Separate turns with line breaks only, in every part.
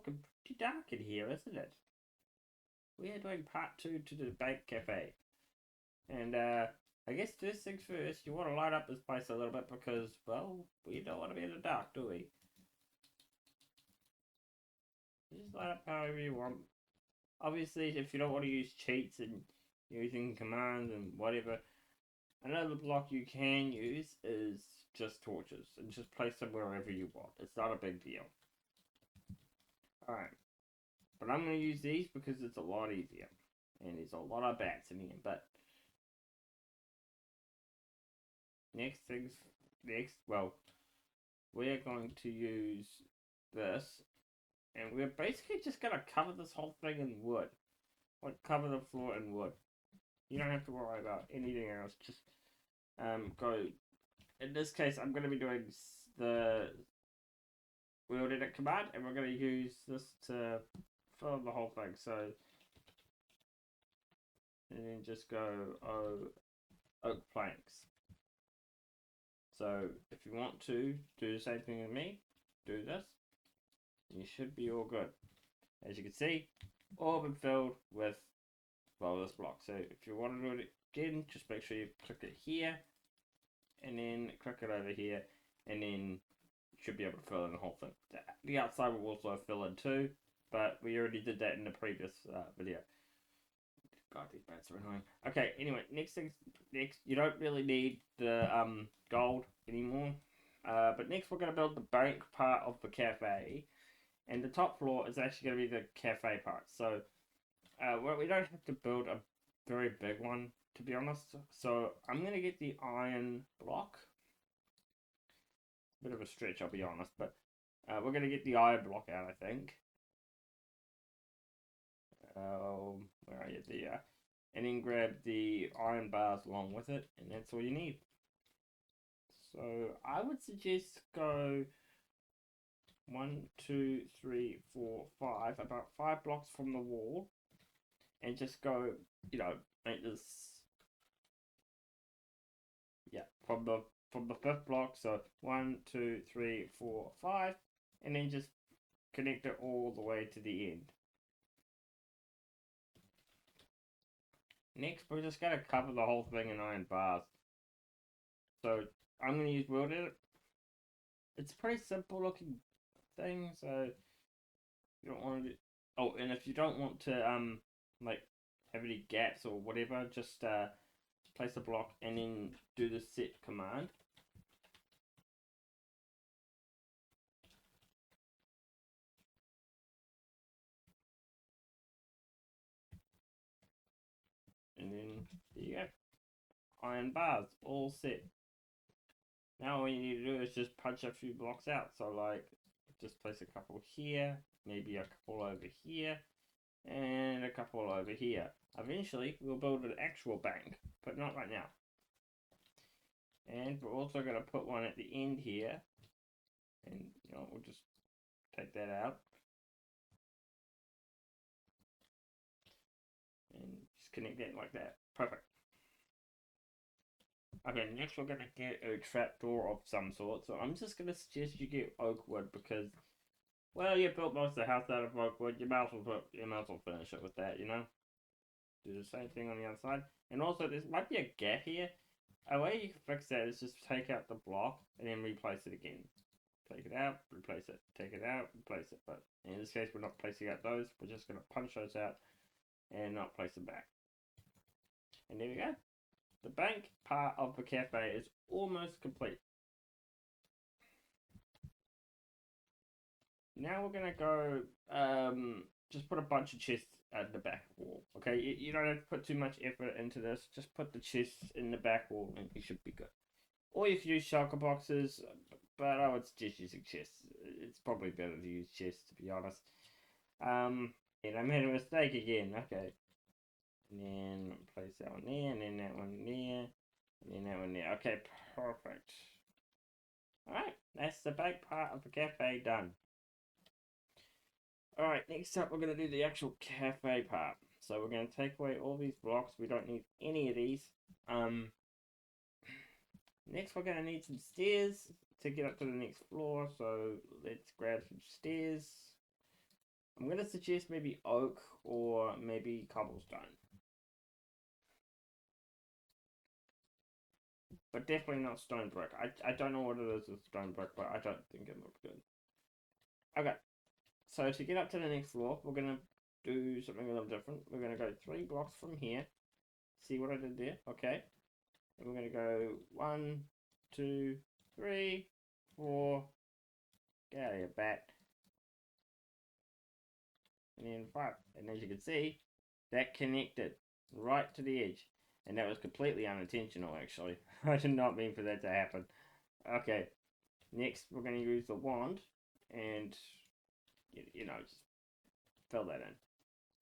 looking pretty dark in here, isn't it? We are doing part 2 to the Bank Cafe. And I guess first things first, you want to light up this place a little bit because, well, we don't want to be in the dark, do we? Just light up however you want. Obviously, if you don't want to use cheats and using commands and whatever, another block you can use is just torches and just place them wherever you want. It's not a big deal. Alright. But I'm going to use these because it's a lot easier. And there's a lot of bats in here. But well, we're going to use this. And we're basically just going to cover this whole thing in wood. Like, cover the floor in wood. You don't have to worry about anything else. Just go. In this case, I'm going to be doing the wheel edit command, and we're going to use this to fill the whole thing. So, and then just go oak planks. So, if you want to do the same thing as me, do this. You should be all good. As you can see, all been filled with, well, this block. So if you want to do it again, just make sure you click it here, and then click it over here, and then you should be able to fill in the whole thing. The outside will also fill in too, but we already did that in the previous video. God, these bats are annoying. Okay, anyway, next, you don't really need the gold anymore. But next we're going to build the bank part of the cafe. And the top floor is actually going to be the cafe part. So, well, we don't have to build a very big one, to be honest. So, I'm going to get the iron block. Bit of a stretch, I'll be honest. But we're going to get the iron block out, I think. Where are you? There. And then grab the iron bars along with it. And that's all you need. So, I would suggest go 1, 2, 3, 4, 5, about 5 blocks from the wall, and just go, you know, make this, yeah, from the 5th block. So 1, 2, 3, 4, 5, and then just connect it all the way to the end. Next, we're just gonna cover the whole thing in iron bars. So I'm gonna use World Edit. It's a pretty simple looking thing, so you don't want to. Oh, and if you don't want to like have any gaps or whatever, just place a block and then do the set command. And then there you go. Iron bars, all set. Now all you need to do is just punch a few blocks out. So like, just place a couple here, maybe a couple over here, and a couple over here. Eventually, we'll build an actual bank, but not right now. And we're also going to put one at the end here. And, you know, we'll just take that out. And just connect that like that. Perfect. Okay, next we're going to get a trapdoor of some sort. So I'm just going to suggest you get oak wood because, well, you built most of the house out of oak wood. You might as well finish it with that, you know? Do the same thing on the other side. And also, there might be a gap here. A way you can fix that is just take out the block and then replace it again. Take it out, replace it. Take it out, replace it. But in this case, we're not placing out those. We're just going to punch those out and not place them back. And there we go. The bank part of the cafe is almost complete. Now we're going to go just put a bunch of chests at the back wall. Okay, you don't have to put too much effort into this. Just put the chests in the back wall and you should be good. Or you can use shulker boxes, but I would suggest using chests. It's probably better to use chests, to be honest. And I made a mistake again. Okay. And then place that one there, and then that one there, and then that one there. Okay, perfect. Alright, that's the back part of the cafe done. Alright, next up we're going to do the actual cafe part. So we're going to take away all these blocks. We don't need any of these. Next we're going to need some stairs to get up to the next floor. So let's grab some stairs. I'm going to suggest maybe oak or maybe cobblestone. But definitely not stone brick. I don't know what it is with stone brick, but I don't think it looks good. Okay, so to get up to the next floor, we're going to do something a little different. We're going to go 3 blocks from here. See what I did there? Okay. And we're going to go 1, 2, 3, 4. Get out of here, bat. And then 5. And as you can see, that connected right to the edge. And that was completely unintentional, actually. I did not mean for that to happen. Okay. Next, we're going to use the wand and, just fill that in.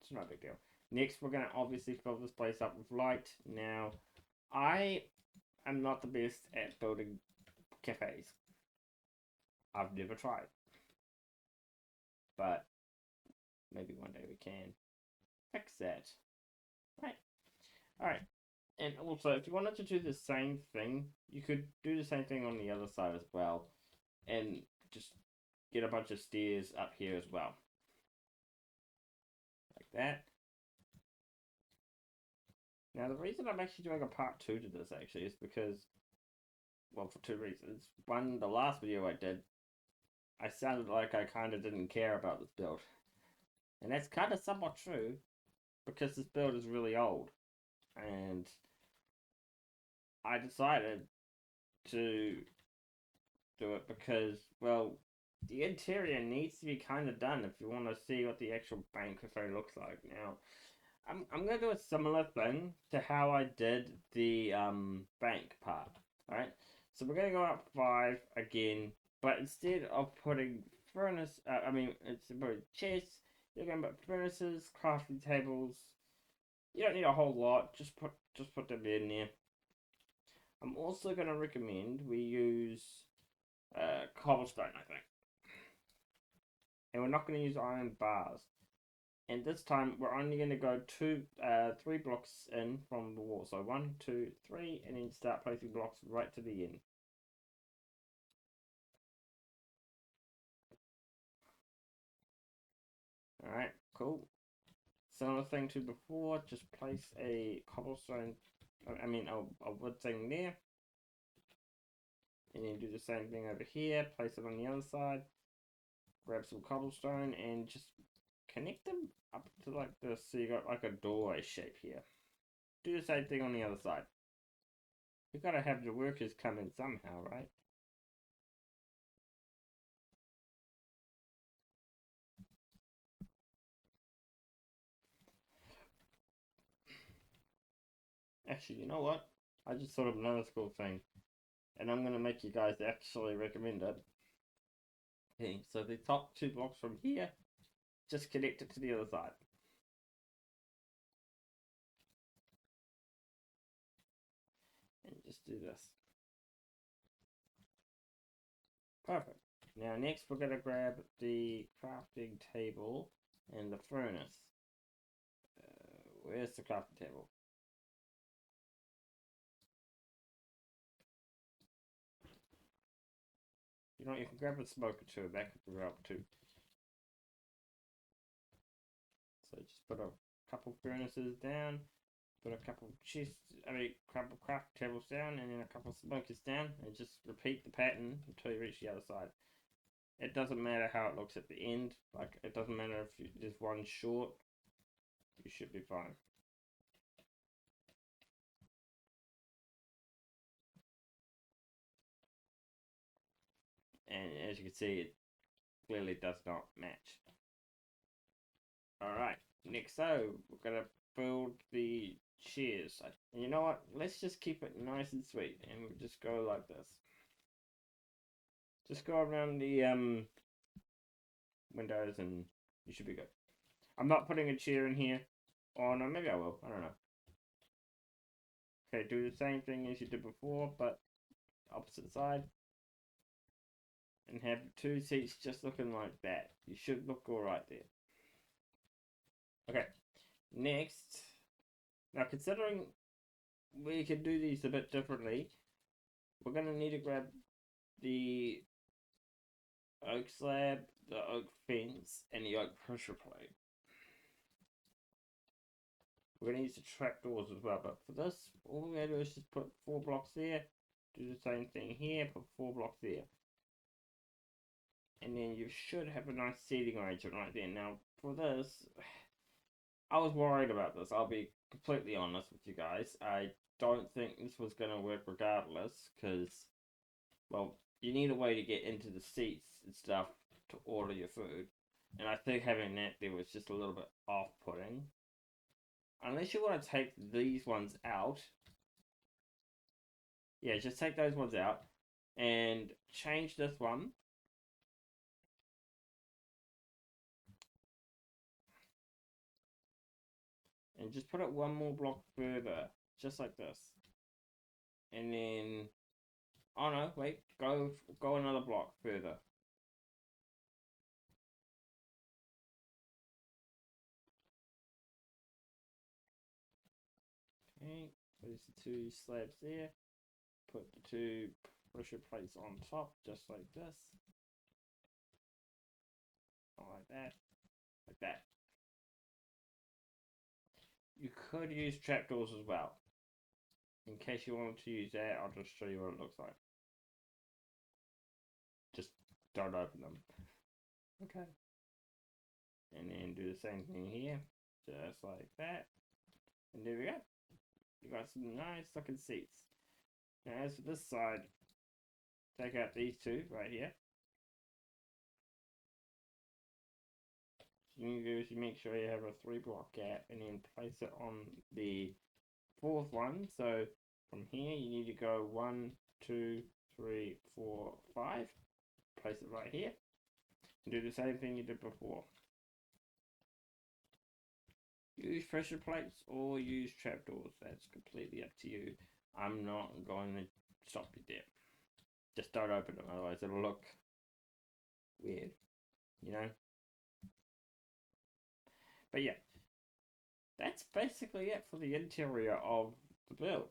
It's not a big deal. Next, we're going to obviously fill this place up with light. Now, I am not the best at building cafes. I've never tried. But maybe one day we can fix that. Right. Alright. And also, if you wanted to do the same thing, you could do the same thing on the other side as well. And just get a bunch of stairs up here as well. Like that. Now, the reason I'm actually doing a part 2 to this, actually, is because, well, for 2 reasons. One, the last video I did, I sounded like I kind of didn't care about this build. And that's kind of somewhat true, because this build is really old. And I decided to do it because, well, the interior needs to be kind of done if you want to see what the actual bankcafe looks like. Now, I'm going to do a similar thing to how I did the bank part. Alright, so we're going to go up 5 again, but instead of putting it's about chests, you're going to put furnaces, crafting tables. You don't need a whole lot, just put them in there. I'm also going to recommend we use cobblestone, I think. And we're not going to use iron bars. And this time we're only going to go 3 blocks in from the wall. So 1, 2, 3, and then start placing blocks right to the end. Alright, cool. Similar thing to before, just place a cobblestone, a wood thing there. And then do the same thing over here, place it on the other side. Grab some cobblestone and just connect them up to like this, so you got like a doorway shape here. Do the same thing on the other side. You gotta have the workers come in somehow, right? Actually, you know what? I just thought of another cool thing, and I'm gonna make you guys actually recommend it. Okay, so the top 2 blocks from here, just connect it to the other side. And just do this. Perfect. Now next we're going to grab the crafting table and the furnace. Where's the crafting table? You know, you can grab a smoker too, that could help too. So just put a couple furnaces down, put a couple couple craft tables down, and then a couple smokers down, and just repeat the pattern until you reach the other side. It doesn't matter how it looks at the end, like it doesn't matter if there's one short, you should be fine. And as you can see, it clearly does not match. Alright, next so we're gonna build the chairs. And you know what? Let's just keep it nice and sweet, and we'll just go like this. Just go around the windows, and you should be good. I'm not putting a chair in here. Oh no, maybe I will. I don't know. Okay, do the same thing as you did before, but opposite side. And have 2 seats just looking like that. You should look alright there. Okay, next. Now considering we can do these a bit differently, we're going to need to grab the oak slab, the oak fence and the oak pressure plate. We're going to use the trapdoors as well, but for this, all we're going to do is just put 4 blocks there, do the same thing here, put 4 blocks there. And then you should have a nice seating arrangement right there. Now, for this, I was worried about this, I'll be completely honest with you guys. I don't think this was going to work regardless, because, well, you need a way to get into the seats and stuff to order your food. And I think having that there was just a little bit off-putting. Unless you want to take these ones out. Yeah, just take those ones out. And change this one. And just put it one more block further. Just like this. And then... Oh no, wait. Go another block further. Okay, place the 2 slabs there. Put the 2 pressure plates on top, just like this. Like that. Like that. You could use trapdoors as well. In case you wanted to use that, I'll just show you what it looks like. Just don't open them. Okay. And then do the same thing here. Just like that. And there we go. You got some nice looking seats. Now as for this side, take out these 2 right here. So you do is you make sure you have a 3 block gap and then place it on the 4th one. So from here you need to go 1, 2, 3, 4, 5. Place it right here. And do the same thing you did before. Use pressure plates or use trapdoors. That's completely up to you. I'm not going to stop you there. Just don't open them, otherwise it'll look weird, you know? But yeah, that's basically it for the interior of the build.